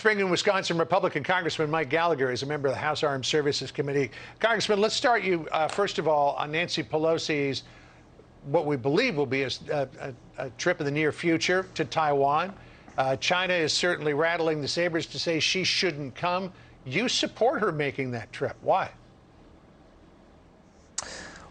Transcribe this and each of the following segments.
Spring, Wisconsin Republican Congressman Mike Gallagher is a member of the House Armed Services Committee. Congressman, let's start you, first of all, on Nancy Pelosi's, what we believe will be a trip in the near future to Taiwan. China is certainly rattling the sabers to say she shouldn't come. You support her making that trip. Why?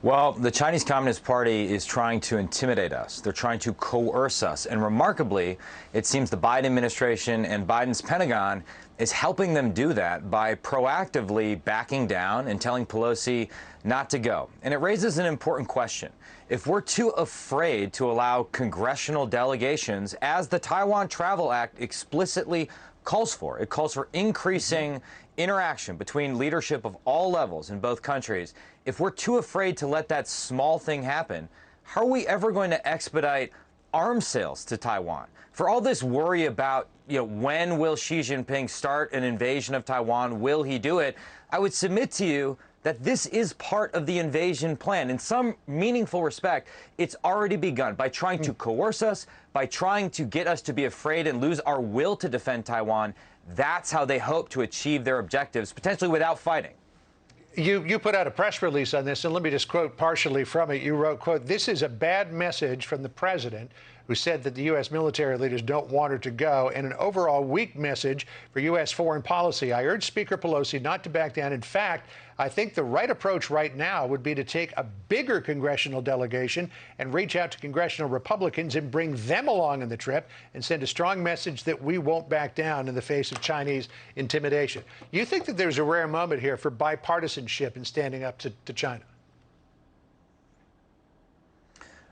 Well, the Chinese Communist Party is trying to intimidate us. They're trying to coerce us. And remarkably, it seems the Biden administration and Biden's Pentagon is helping them do that by proactively backing down and telling Pelosi not to go. And it raises an important question. If we're too afraid to allow congressional delegations, as the Taiwan Travel Act explicitly calls for, it calls for increasing interaction between leadership of all levels in both countries. If we're too afraid to let that small thing happen, how are we ever going to expedite arms sales to Taiwan? For all this worry about, when will Xi Jinping start an invasion of Taiwan? Will he do it? I would submit to you that this is part of the invasion plan. In some meaningful respect, it's already begun by trying to coerce us, by trying to get us to be afraid and lose our will to defend Taiwan. That's how they hope to achieve their objectives, potentially without fighting. You put out a press release on this, and let me just quote partially from it. You wrote, quote, "This is a bad message from the president, who said that the U.S. military leaders don't want her to go, and an overall weak message for U.S. foreign policy. I urge Speaker Pelosi not to back down. In fact, I think the right approach right now would be to take a bigger congressional delegation and reach out to congressional Republicans and bring them along on the trip and send a strong message that we won't back down in the face of Chinese intimidation." You think that there's a rare moment here for bipartisanship in standing up to China?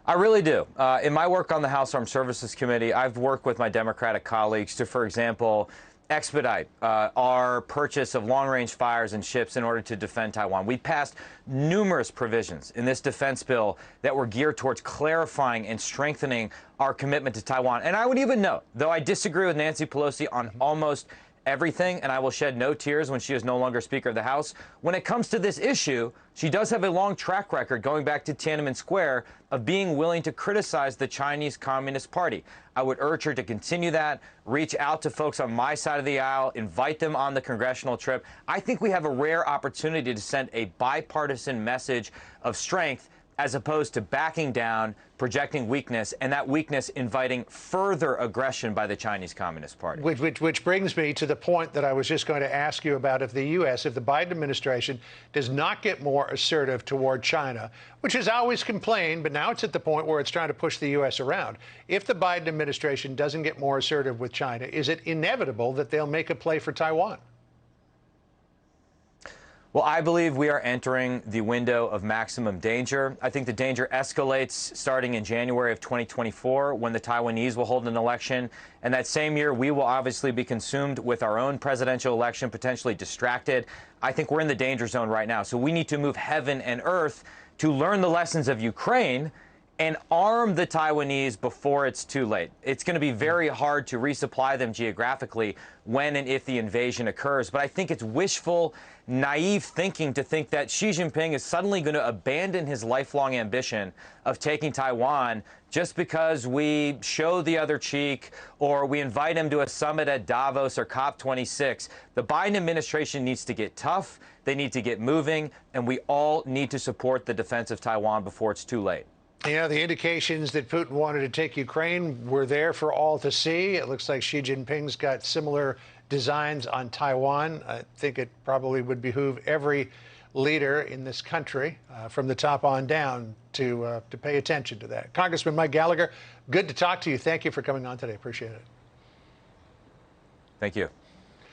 I really do. In my work on the House Armed Services Committee, I've worked with my Democratic colleagues to, for example, expedite our purchase of long-range fires and ships in order to defend Taiwan. We passed numerous provisions in this defense bill that were geared towards clarifying and strengthening our commitment to Taiwan. And I would even note, though I disagree with Nancy Pelosi on almost everything, and I will shed no tears when she is no longer Speaker of the House, when it comes to this issue, she does have a long track record going back to Tiananmen Square of being willing to criticize the Chinese Communist Party. I would urge her to continue that, reach out to folks on my side of the aisle, invite them on the congressional trip. I think we have a rare opportunity to send a bipartisan message of strength as opposed to backing down, projecting weakness, and that weakness inviting further aggression by the Chinese Communist Party. Which brings me to the point that I was just going to ask you about. If the U.S., if the Biden administration does not get more assertive toward China, which has always complained, but now it's at the point where it's trying to push the U.S. around. If the Biden administration doesn't get more assertive with China, is it inevitable that they'll make a play for Taiwan? Well, I believe we are entering the window of maximum danger. I think the danger escalates starting in January of 2024, when the Taiwanese will hold an election. And that same year, we will obviously be consumed with our own presidential election, potentially distracted. I think we're in the danger zone right now. So we need to move heaven and earth to learn the lessons of Ukraine and arm the Taiwanese before it's too late. It's going to be very hard to resupply them geographically when and if the invasion occurs. But I think it's wishful, naive thinking to think that Xi Jinping is suddenly going to abandon his lifelong ambition of taking Taiwan just because we show the other cheek or we invite him to a summit at Davos or COP26. The Biden administration needs to get tough. They need to get moving. And we all need to support the defense of Taiwan before it's too late. The indications that Putin wanted to take Ukraine were there for all to see. It looks like Xi Jinping's got similar designs on Taiwan. I think it probably would behoove every leader in this country, from the top on down, to pay attention to that. Congressman Mike Gallagher, good to talk to you. Thank you for coming on today. Appreciate it. Thank you.